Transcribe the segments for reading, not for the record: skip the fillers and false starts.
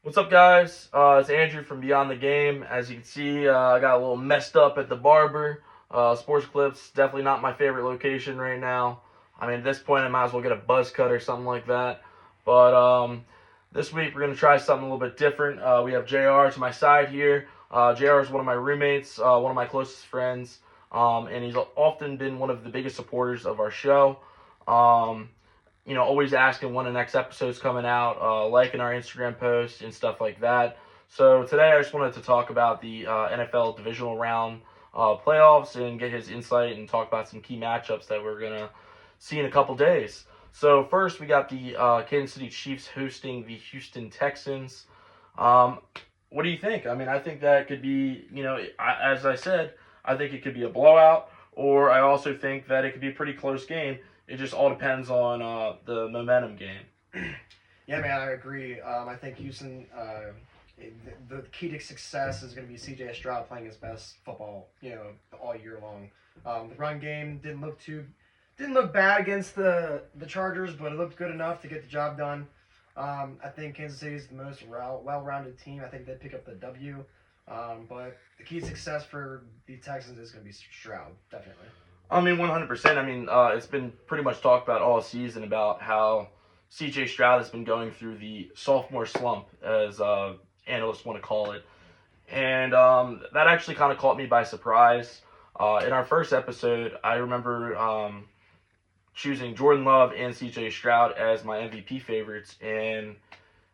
What's up, guys? It's Andrew from Beyond the Game. As you can see, I got a little messed up at the barber. Sports Clips, definitely not my favorite location right now. I mean, at this point, I might as well get a buzz cut or something like that. But this week, we're going to try something a little bit different. We have JR to my side here. JR is one of my roommates, one of my closest friends, and he's often been one of the biggest supporters of our show. Um, always asking when the next episode's coming out, liking our Instagram posts and stuff like that. So today I just wanted to talk about the NFL Divisional Round Playoffs and get his insight and talk about some key matchups that we're going to see in a couple days. So first we got the Kansas City Chiefs hosting the Houston Texans. What do you think? I mean, I think that could be, as I said, I think it could be a blowout, or I also think that it could be a pretty close game. It just all depends on the momentum game. Yeah, man, I agree. I think Houston, the key to success is going to be C.J. Stroud playing his best football, all year long. The run game didn't look bad against the Chargers, but it looked good enough to get the job done. I think Kansas City is the most well-rounded team. I think they pick up the W. But the key to success for the Texans is going to be Stroud, definitely. I mean, 100%. I mean, it's been pretty much talked about all season about how C.J. Stroud has been going through the sophomore slump, as analysts want to call it. And that actually kind of caught me by surprise. In our first episode, I remember choosing Jordan Love and C.J. Stroud as my MVP favorites, and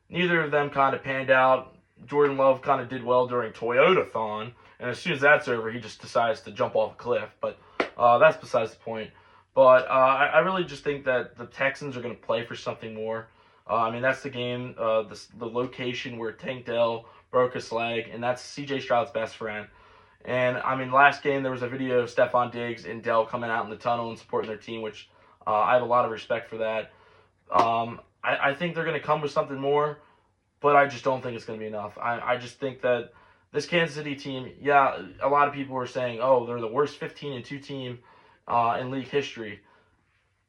neither of them kind of panned out. Jordan Love kind of did well during Toyota-thon, and as soon as that's over, he just decides to jump off a cliff. But that's besides the point. But I really just think that the Texans are going to play for something more. I mean, that's the game, the location where Tank Dell broke his leg, and that's C.J. Stroud's best friend. And, I mean, last game there was a video of Stephon Diggs and Dell coming out in the tunnel and supporting their team, which I have a lot of respect for that. I think they're going to come with something more, but I just don't think it's going to be enough. I just think that this Kansas City team, yeah, a lot of people are saying, oh, they're the worst 15-2 team in league history.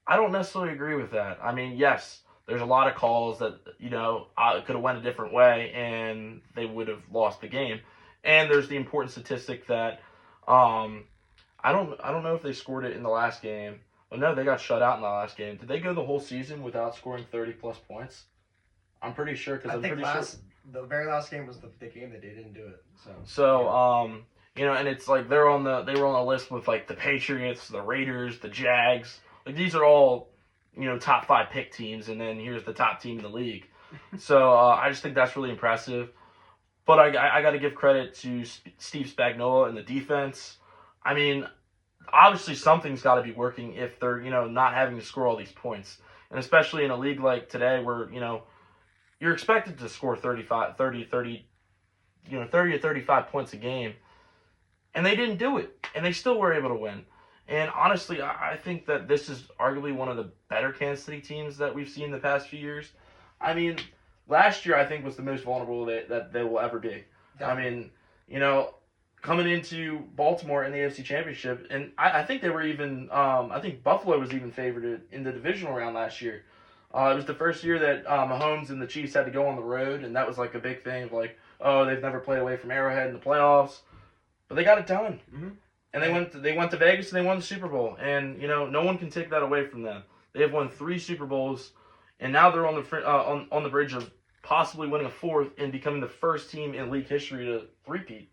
I don't necessarily agree with that. I mean, yes, there's a lot of calls that, could have went a different way and they would have lost the game. And there's the important statistic that I don't know if they scored it in the last game. Well, no, they got shut out in the last game. Did they go the whole season without scoring 30-plus points? I'm pretty sure because I'm pretty sure the very last game was the game that they didn't do it. And it's like they were on the list with like the Patriots, the Raiders, the Jags. Like these are all, top 5 pick teams, and then here's the top team in the league. So I just think that's really impressive. But I got to give credit to Steve Spagnuolo and the defense. I mean, obviously something's got to be working if they're not having to score all these points, and especially in a league like today where you're expected to score 30 to 35 points a game. And they didn't do it. And they still were able to win. And honestly, I think that this is arguably one of the better Kansas City teams that we've seen the past few years. I mean, last year I think was the most vulnerable that they will ever be. I mean, coming into Baltimore in the AFC Championship, and I think they were even, I think Buffalo was even favored in the divisional round last year. It was the first year that Mahomes and the Chiefs had to go on the road, and that was like a big thing of like, oh, they've never played away from Arrowhead in the playoffs, but they got it done. Mm-hmm. And they went to Vegas and they won the Super Bowl, and no one can take that away from them. They have won 3 Super Bowls, and now they're on the bridge of possibly winning a 4th and becoming the first team in league history to three-peat.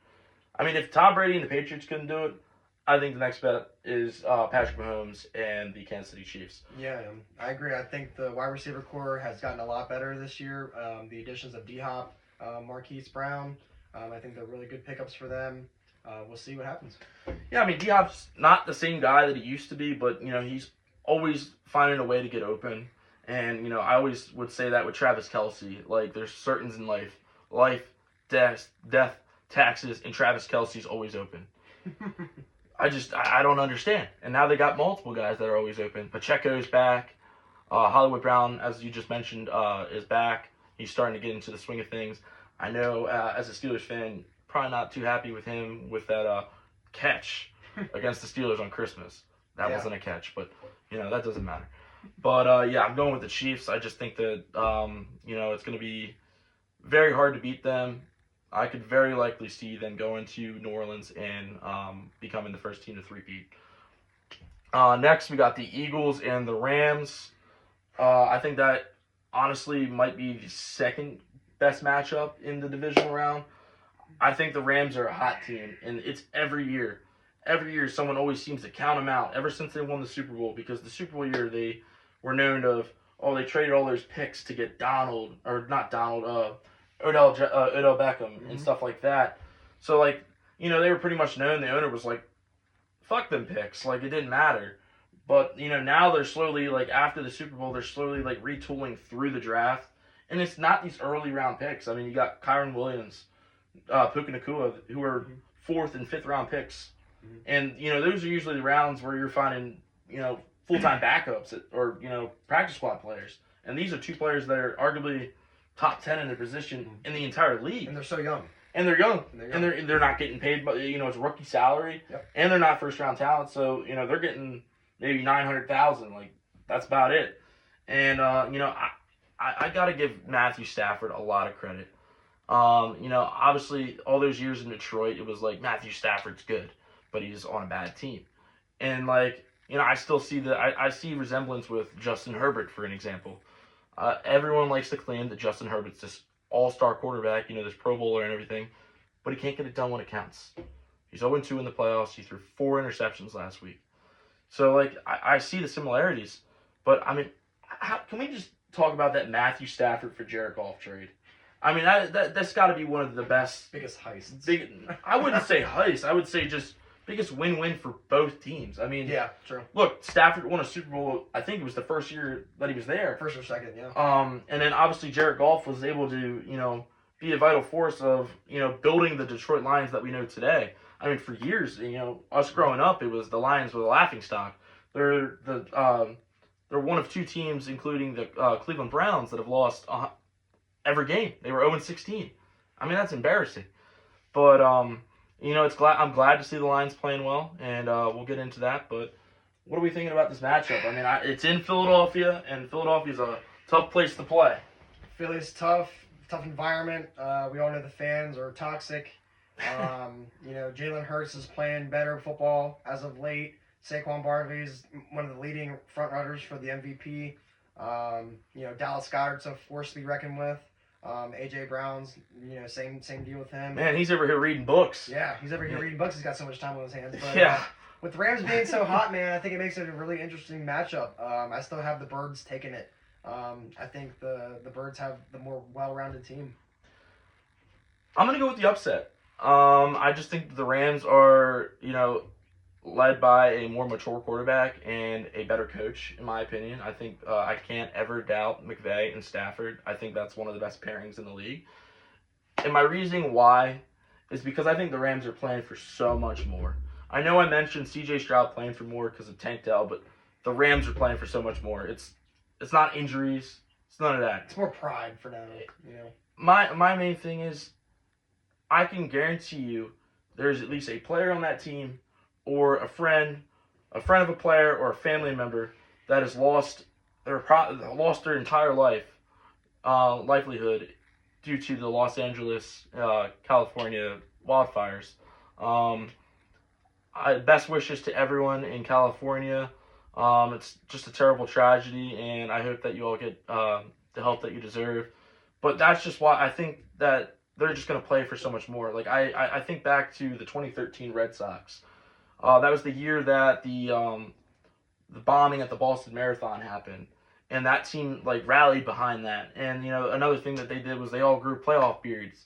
I mean, if Tom Brady and the Patriots couldn't do it, I think the next bet is Patrick Mahomes and the Kansas City Chiefs. Yeah, I agree. I think the wide receiver core has gotten a lot better this year. The additions of D-Hop, Marquise Brown, I think they're really good pickups for them. We'll see what happens. Yeah, I mean, D-Hop's not the same guy that he used to be, but, he's always finding a way to get open. And, I always would say that with Travis Kelce. Like, there's certains in life. Life, death, taxes, and Travis Kelce's always open. I don't understand. And now they got multiple guys that are always open. Pacheco's back. Hollywood Brown, as you just mentioned, is back. He's starting to get into the swing of things. I know, as a Steelers fan, probably not too happy with him with that catch against the Steelers on Christmas. That wasn't a catch, but, that doesn't matter. But, I'm going with the Chiefs. I just think that, it's going to be very hard to beat them. I could very likely see them going to New Orleans and becoming the first team to three-peat. Next, we got the Eagles and the Rams. I think that honestly might be the second best matchup in the divisional round. I think the Rams are a hot team, and it's every year. Every year, someone always seems to count them out ever since they won the Super Bowl, because the Super Bowl year, they were known of, they traded all those picks to get Odell Beckham and stuff like that. So, like, they were pretty much known. The owner was like, fuck them picks. Like, it didn't matter. But, now they're slowly, like, after the Super Bowl, they're slowly, like, retooling through the draft. And it's not these early round picks. I mean, you got Kyron Williams, Puka Nacua, who are 4th and 5th round picks. And, those are usually the rounds where you're finding, full-time backups or, practice squad players. And these are two players that are arguably top 10 in their position in the entire league. And they're so young. And they're young. And they're not getting paid, but, it's rookie salary. Yep. And they're not first-round talent. So, they're getting maybe $900,000. Like, that's about it. And, I got to give Matthew Stafford a lot of credit. Obviously, all those years in Detroit, it was like Matthew Stafford's good, but he's on a bad team. And, like, I still see I see resemblance with Justin Herbert, for an example. Everyone likes to claim that Justin Herbert's this all-star quarterback, this Pro Bowler and everything, but he can't get it done when it counts. He's 0-2 in the playoffs. He threw 4 interceptions last week. So, like, I see the similarities. But, I mean, can we just talk about that Matthew Stafford for Jared Goff trade? I mean, that's got to be one of the best. Biggest heists. I wouldn't say heist. I would say just biggest win-win for both teams. I mean, yeah, true. Look, Stafford won a Super Bowl. I think it was the first year that he was there. First or second, yeah. And then obviously Jared Goff was able to, be a vital force of, building the Detroit Lions that we know today. I mean, for years, us growing up, it was the Lions were the laughingstock. They're one of 2 teams, including the Cleveland Browns, that have lost every game. They were 0-16. I mean, that's embarrassing. But I'm glad to see the Lions playing well, and we'll get into that. But what are we thinking about this matchup? I mean, it's in Philadelphia, and Philadelphia's a tough place to play. Philly's tough environment. We all know the fans are toxic. Jalen Hurts is playing better football as of late. Saquon Barkley's one of the leading front runners for the MVP. Dallas Goedert's a force to be reckoned with. AJ Brown's, same deal with him. Man, he's over here reading books. Yeah, he's over here reading books. He's got so much time on his hands. But, yeah. With the Rams being so hot, man, I think it makes it a really interesting matchup. I still have the Birds taking it. I think the Birds have the more well-rounded team. I'm going to go with the upset. I just think the Rams are, led by a more mature quarterback and a better coach, in my opinion. I think I can't ever doubt McVay and Stafford. I think that's one of the best pairings in the league. And my reasoning why is because I think the Rams are playing for so much more. I know I mentioned C.J. Stroud playing for more because of Tank Dell, but the Rams are playing for so much more. It's not injuries. It's none of that. It's more pride for them, My main thing is I can guarantee you there's at least a player on that team or a friend of a player or a family member that has lost their entire livelihood due to the Los Angeles, California wildfires. Best wishes to everyone in California. It's just a terrible tragedy, and I hope that you all get the help that you deserve. But that's just why I think that they're just going to play for so much more. Like I think back to the 2013 Red Sox. That was the year that the bombing at the Boston Marathon happened, and that team rallied behind that. And another thing that they did was they all grew playoff beards.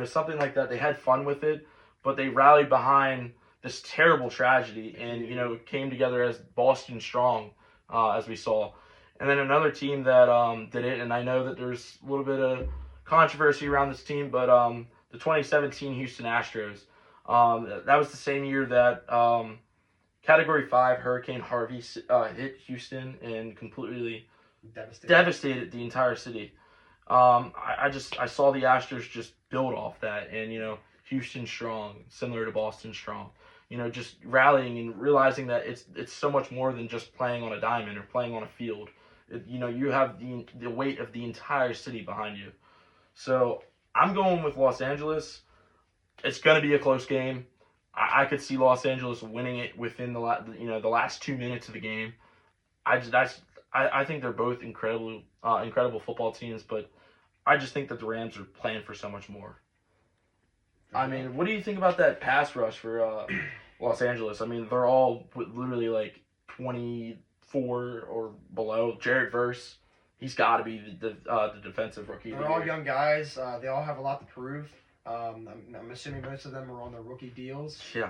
Something like that. They had fun with it, but they rallied behind this terrible tragedy, and came together as Boston Strong, as we saw. And then another team that did it, and I know that there's a little bit of controversy around this team, but the 2017 Houston Astros. That was the same year that Category 5 Hurricane Harvey hit Houston and completely devastated the entire city. I saw the Astros just build off that, and Houston strong, similar to Boston strong. Just rallying and realizing that it's so much more than just playing on a diamond or playing on a field. You have the weight of the entire city behind you. So I'm going with Los Angeles. It's going to be a close game. I could see Los Angeles winning it within the last 2 minutes of the game. I think they're both incredible football teams, but I just think that the Rams are playing for so much more. I mean, what do you think about that pass rush for Los Angeles? I mean, they're all literally like 24 or below. Jared Verse, he's got to be the defensive rookie of the They're year. all young guys. They all have a lot to prove. I'm assuming most of them are on their rookie deals. Yeah.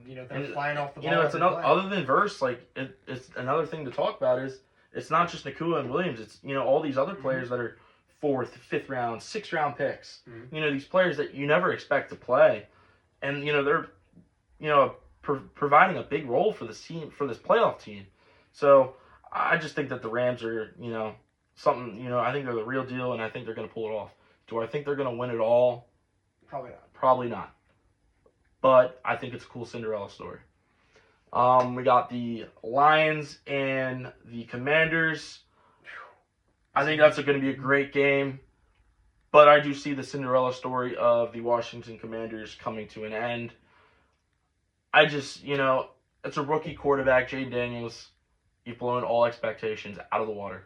They're flying off the ball. It's another other than Verse, like it's another thing to talk about is it's not just Nakua and Williams. It's all these other players that are 4th, 5th round, 6th round picks. These players that you never expect to play, and they're providing a big role for this team, for this playoff team. So I just think that the Rams are something. I think they're the real deal, and I think they're going to pull it off. Do I think they're going to win it all? Probably not. Probably not. But I think it's a cool Cinderella story. We got the Lions and the Commanders. I think that's going to be a great game. But I do see the Cinderella story of the Washington Commanders coming to an end. I just, it's a rookie quarterback, Jay Daniels. You've blown all expectations out of the water.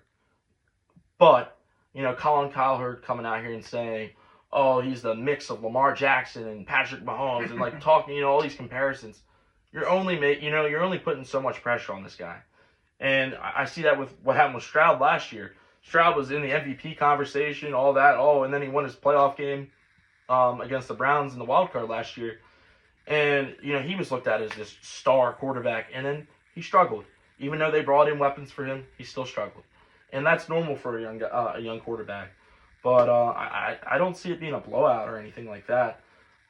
But, Colin Cowherd coming out here and saying, oh, he's the mix of Lamar Jackson and Patrick Mahomes, and like talking, all these comparisons. You're only putting so much pressure on this guy, and I see that with what happened with Stroud last year. Stroud was in the MVP conversation, all that, and then he won his playoff game against the Browns in the wild card last year, and he was looked at as this star quarterback, and then he struggled. Even though they brought in weapons for him, he still struggled, and that's normal for a young quarterback. But I don't see it being a blowout or anything like that.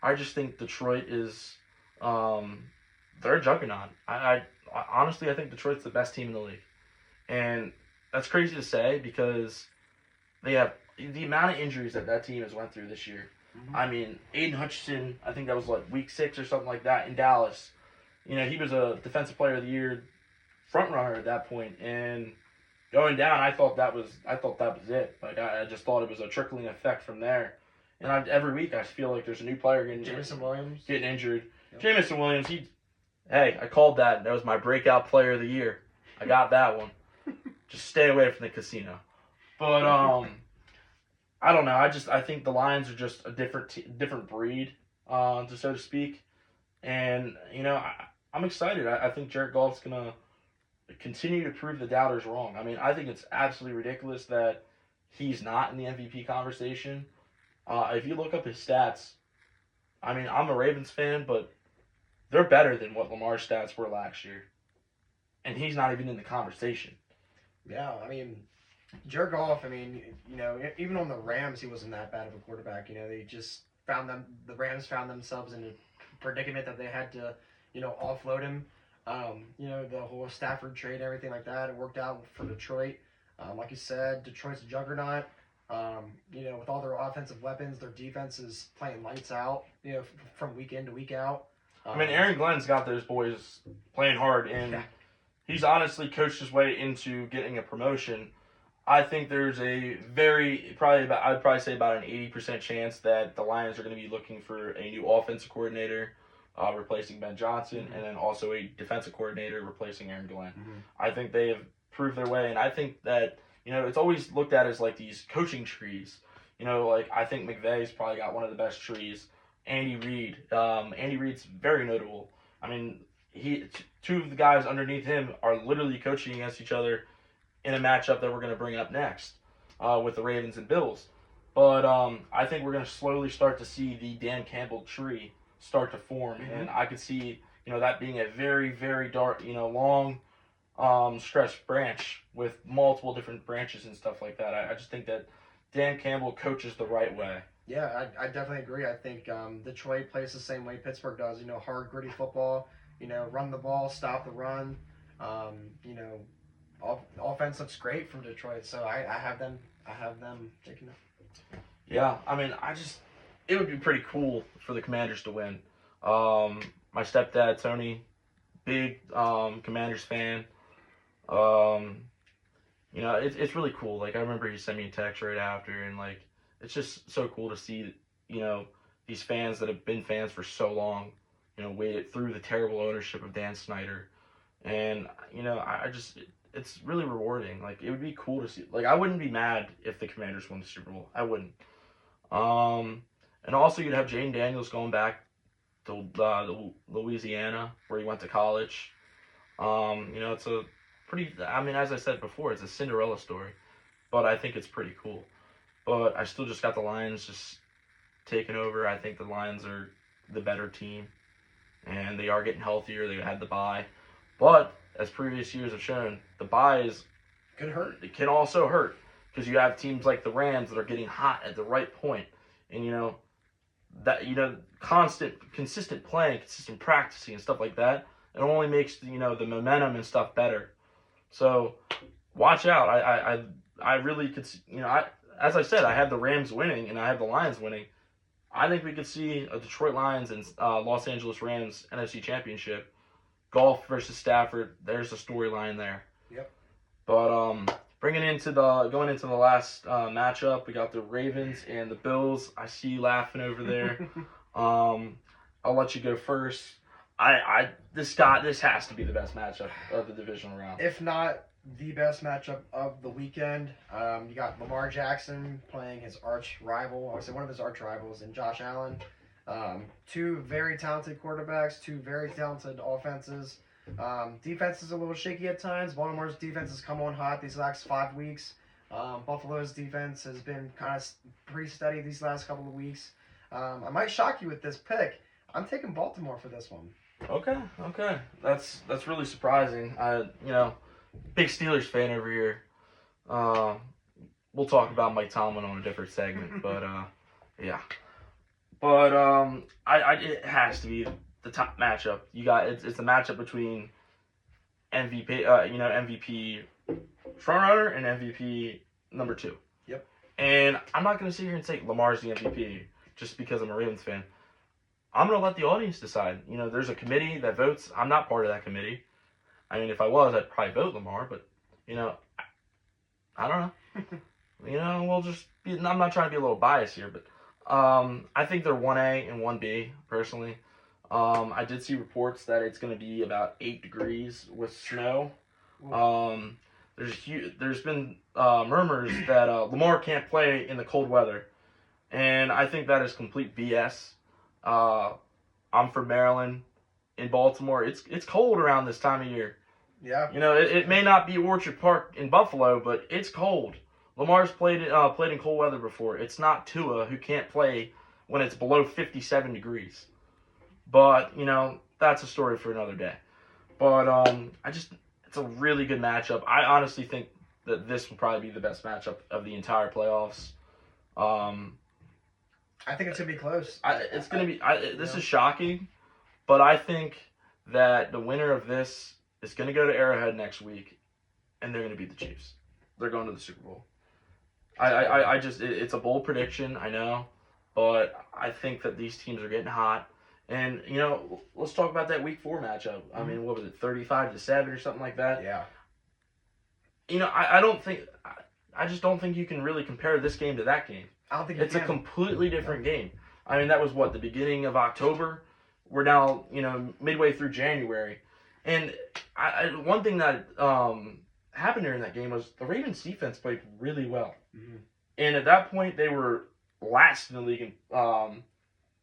I just think Detroit is they're a juggernaut. I honestly think Detroit's the best team in the league, and that's crazy to say because they have the amount of injuries that team has went through this year. I mean, Aiden Hutchinson, I think that was like week 6 or something like that in Dallas. He was a defensive player of the year front runner at that point, and going down, I thought that was it. Like I just thought it was a trickling effect from there. And every week I feel like there's a new player getting injured. Yep. Jamison Williams, I called that. That was my breakout player of the year. I got that one. Just stay away from the casino. But I don't know. I think the Lions are just a different breed, so to speak. And I'm excited. I think Jared Goff's gonna continue to prove the doubters wrong. I mean, I think it's absolutely ridiculous that he's not in the MVP conversation. If you look up his stats, I mean, I'm a Ravens fan, but they're better than what Lamar's stats were last year. And he's not even in the conversation. Yeah, I mean, Jared Goff, even on the Rams, he wasn't that bad of a quarterback. They just the Rams found themselves in a predicament that they had to, offload him. The whole Stafford trade and everything like that, it worked out for Detroit. Like you said, Detroit's a juggernaut. With all their offensive weapons, their defense is playing lights out, from week in to week out. Aaron Glenn's got those boys playing hard, and he's honestly coached his way into getting a promotion. I think there's I'd probably say about an 80% chance that the Lions are going to be looking for a new offensive coordinator, replacing Ben Johnson, and then also a defensive coordinator replacing Aaron Glenn. I think they have proved their way, and I think that, it's always looked at as like these coaching trees. I think McVay's probably got one of the best trees. Andy Reid's very notable. I mean, two of the guys underneath him are literally coaching against each other in a matchup that we're going to bring up next with the Ravens and Bills. But I think we're going to slowly start to see the Dan Campbell tree start to form, and I could see that being a very, very dark, long stretched branch with multiple different branches and stuff like that. I just think that Dan Campbell coaches the right way. Yeah, I definitely agree. I think Detroit plays the same way Pittsburgh does. Hard, gritty football. Run the ball, stop the run. Offense looks great from Detroit, so I have them taking it. Yeah, it would be pretty cool for the Commanders to win. My stepdad Tony, big Commanders fan. It's really cool. Like I remember he sent me a text right after, and like it's just so cool to see these fans that have been fans for so long, waited through the terrible ownership of Dan Snyder. And, it's really rewarding. Like, it would be cool to see. Like, I wouldn't be mad if the Commanders won the Super Bowl. I wouldn't. And also you'd have Jaden Daniels going back to Louisiana, where he went to college. It's a pretty, as I said before, it's a Cinderella story, but I think it's pretty cool. But I still just got the Lions just taking over. I think the Lions are the better team, and they are getting healthier. They had the bye. But, as previous years have shown, the byes Could hurt. It can also hurt, because you have teams like the Rams that are getting hot at the right point. And, consistent playing, consistent practicing and stuff like that, it only makes, the momentum and stuff better. So, watch out. I really could see, as I said, I have the Rams winning and I have the Lions winning. I think we could see a Detroit Lions and Los Angeles Rams NFC Championship. Golf versus Stafford. There's a storyline there. Yep. But going into the last matchup, we got the Ravens and the Bills. I see you laughing over there. I'll let you go first. This has to be the best matchup of the divisional round. If not the best matchup of the weekend, you got Lamar Jackson playing his arch rival, I would say one of his arch rivals, in Josh Allen. Two very talented quarterbacks, two very talented offenses. Defense is a little shaky at times. Baltimore's defense has come on hot these last 5 weeks. Buffalo's defense has been kind of pretty steady these last couple of weeks. I might shock you with this pick. I'm taking Baltimore for this one. Okay. That's really surprising. Big Steelers fan over here. We'll talk about Mike Tomlin on a different segment, but yeah. But it has to be the top matchup. You got it's a matchup between MVP, MVP frontrunner and MVP number 2. Yep. And I'm not gonna sit here and say Lamar's the MVP just because I'm a Ravens fan. I'm gonna let the audience decide. There's a committee that votes. I'm not part of that committee. If I was, I'd probably vote Lamar, but I don't know. We'll just be. I'm not trying to be a little biased here, but I think they're 1A and 1B personally. I did see reports that it's going to be about 8 degrees with snow. There's been murmurs that Lamar can't play in the cold weather, and I think that is complete BS. I'm from Maryland. In Baltimore, it's cold around this time of year. Yeah. It may not be Orchard Park in Buffalo, but it's cold. Lamar's played in cold weather before. It's not Tua, who can't play when it's below 57 degrees. But, that's a story for another day. But it's a really good matchup. I honestly think that this will probably be the best matchup of the entire playoffs. I think it's going to be close. This is shocking, but I think that the winner of this is going to go to Arrowhead next week, and they're going to beat the Chiefs. They're going to the Super Bowl. It's a bold prediction, I know, but I think that these teams are getting hot. And, let's talk about that Week 4 matchup. What was it, 35-7 or something like that? Yeah. I just don't think you can really compare this game to that game. I don't think it's a completely different game. That was the beginning of October. We're now, midway through January. And one thing that happened during that game was the Ravens defense played really well. Mm-hmm. And at that point, they were last in the league in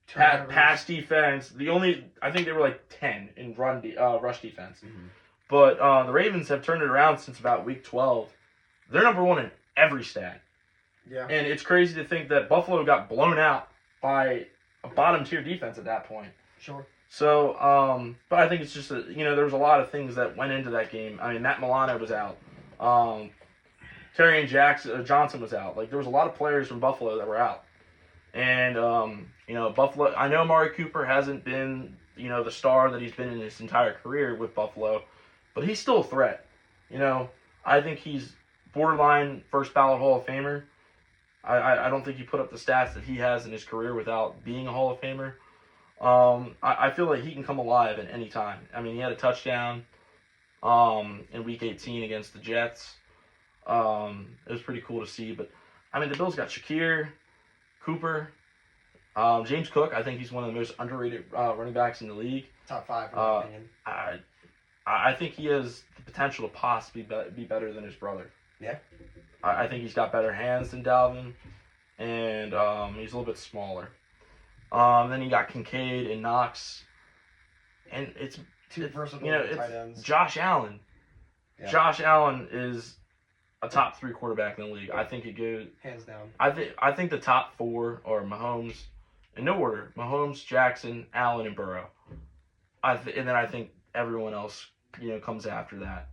pass defense. I think they were like 10 in rush defense. Mm-hmm. But the Ravens have turned it around since about week 12. They're number 1 in every stat. Yeah. And it's crazy to think that Buffalo got blown out by a bottom tier defense at that point. Sure. So, but I think it's just there was a lot of things that went into that game. Matt Milano was out. Terry and Johnson was out. There was a lot of players from Buffalo that were out. And, Buffalo, I know Amari Cooper hasn't been, the star that he's been in his entire career with Buffalo, but he's still a threat. I think he's borderline first ballot Hall of Famer. I don't think you put up the stats that he has in his career without being a Hall of Famer. I feel like he can come alive at any time. He had a touchdown in Week 18 against the Jets. It was pretty cool to see. But, the Bills got Shakir, Cooper, James Cook, I think he's one of the most underrated running backs in the league. Top 5 in my opinion. I think he has the potential to possibly be better than his brother. Yeah. I think he's got better hands than Dalvin, and he's a little bit smaller. Then you got Kincaid and Knox, and it's Two versatile tight ends. Josh Allen. Yeah. Josh Allen is a top 3 quarterback in the league. I think it goes hands down. I think the top 4 are Mahomes, in no order: Mahomes, Jackson, Allen, and Burrow. And then I think everyone else, comes after that.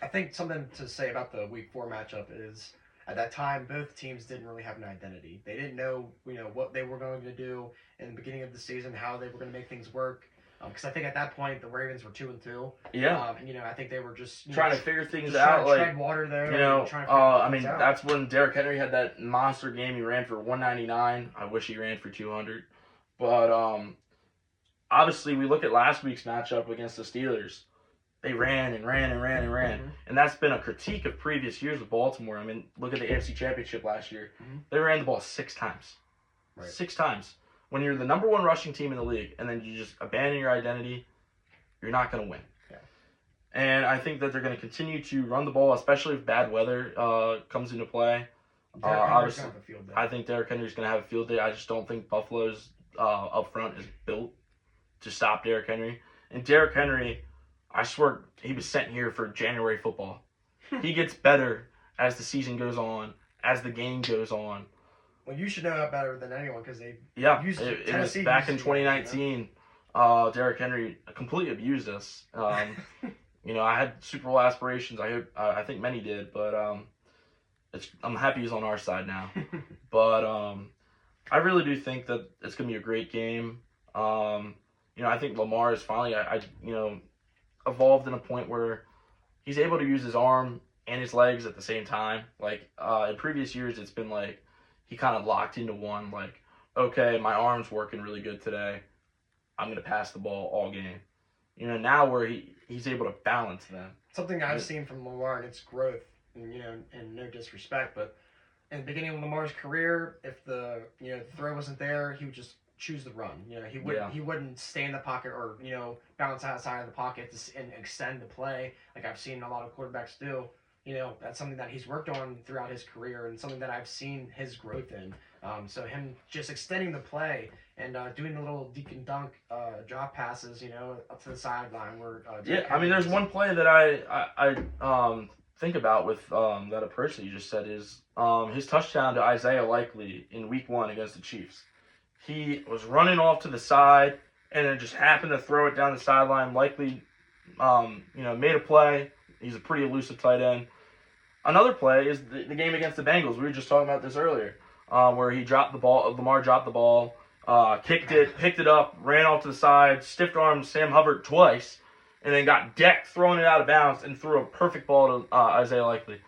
I think something to say about the Week 4 matchup is, at that time, both teams didn't really have an identity. They didn't know, what they were going to do in the beginning of the season, how they were going to make things work. Because I think at that point the Ravens were 2-2. Yeah. And I think they were just trying to figure things out. Like, tread water there. That's when Derrick Henry had that monster game. He ran for 199. I wish he ran for 200. But obviously, we look at last week's matchup against the Steelers. They ran and ran and ran and ran. Mm-hmm. And that's been a critique of previous years with Baltimore. I mean, look at the AFC Championship last year. Mm-hmm. They ran the ball 6 times. Right. 6 times. When you're the number 1 rushing team in the league and then you just abandon your identity, you're not going to win. Yeah. And I think that they're going to continue to run the ball, especially if bad weather comes into play. Obviously, I think Derrick Henry's going to have a field day. I just don't think Buffalo's up front is built to stop Derrick Henry. And Derrick Henry, I swear, he was sent here for January football. He gets better as the season goes on, as the game goes on. Well, you should know that better than anyone because they used it was back in 2019. Derrick Henry completely abused us. I had Super Bowl aspirations. I think many did, but I'm happy he's on our side now. But I really do think that it's gonna be a great game. I think Lamar is finally evolved in a point where he's able to use his arm and his legs at the same time. Like in previous years, it's been like he kind of locked into one. Like, okay, my arm's working really good today. I'm gonna pass the ball all game. Now where he's able to balance them. Something I've seen from Lamar and its growth, and no disrespect, but in the beginning of Lamar's career, if the throw wasn't there, he would just choose the run. He wouldn't stay in the pocket or bounce outside of the pocket and extend the play like I've seen a lot of quarterbacks do. That's something that he's worked on throughout his career and something that I've seen his growth in. So him just extending the play and doing the little deke and dunk drop passes, up to the sideline where. There's one play that I think about with that approach that you just said is his touchdown to Isaiah Likely in Week 1 against the Chiefs. He was running off to the side and then just happened to throw it down the sideline. Likely, made a play. He's a pretty elusive tight end. Another play is the game against the Bengals. We were just talking about this earlier, where he dropped the ball. Lamar dropped the ball, kicked it, picked it up, ran off to the side, stiff-armed Sam Hubbard twice, and then got decked, throwing it out of bounds, and threw a perfect ball to Isaiah Likely.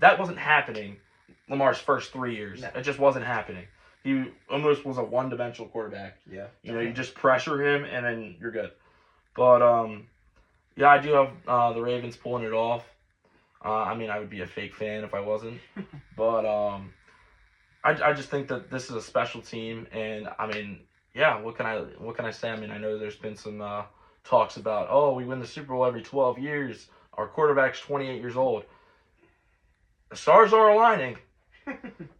That wasn't happening Lamar's first 3 years. No. It just wasn't happening. He almost was a one-dimensional quarterback. Yeah. You just pressure him, and then you're good. But, I do have the Ravens pulling it off. I would be a fake fan if I wasn't. But I just think that this is a special team, and what can I say? I know there's been some talks about, we win the Super Bowl every 12 years. Our quarterback's 28 years old. The stars are aligning.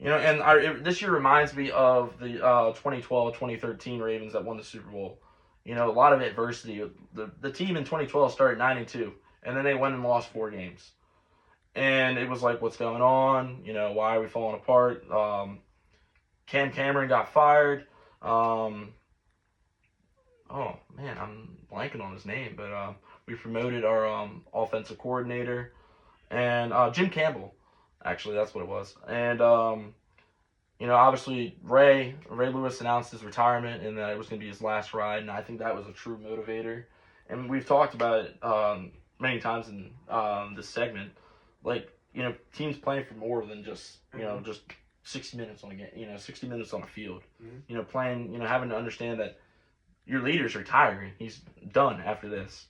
This year reminds me of the 2012-2013 Ravens that won the Super Bowl. A lot of adversity. The team in 2012 started 9-2, and then they went and lost 4 games. And it was like, what's going on? Why are we falling apart? Cam Cameron got fired. I'm blanking on his name, but we promoted our offensive coordinator. And Jim Campbell, actually, that's what it was. And, obviously Ray Lewis announced his retirement and that it was going to be his last ride, and I think that was a true motivator. And we've talked about it many times in this segment. Teams playing for more than just, just 60 minutes on a game, 60 minutes on a field. Mm-hmm. Playing, having to understand that your leader's retiring. He's done after this.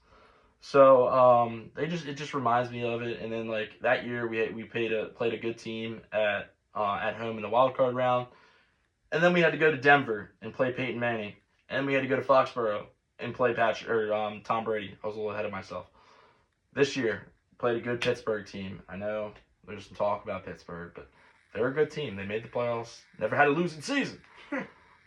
So it just reminds me of it. And then that year we played a good team at home in the wild card round. And then we had to go to Denver and play Peyton Manning. And we had to go to Foxborough and play Tom Brady. I was a little ahead of myself. This year, played a good Pittsburgh team. I know there's some talk about Pittsburgh, but they're a good team. They made the playoffs. Never had a losing season.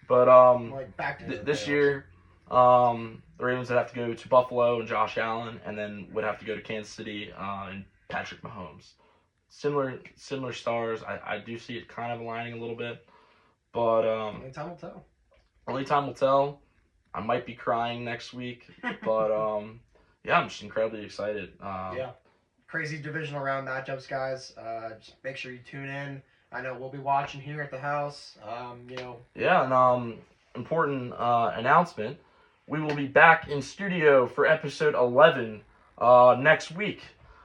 But Like back to the this playoffs. year, the Ravens would have to go to Buffalo and Josh Allen, and then would have to go to Kansas City and Patrick Mahomes. Similar stars. I do see it kind of aligning a little bit, but Only time will tell. only time will tell. I might be crying next week, but yeah, I'm just incredibly excited. Yeah. Crazy divisional round matchups, guys. Just make sure you tune in. I know we'll be watching here at the house. Yeah, and important announcement. We will be back in studio for episode 11 next week.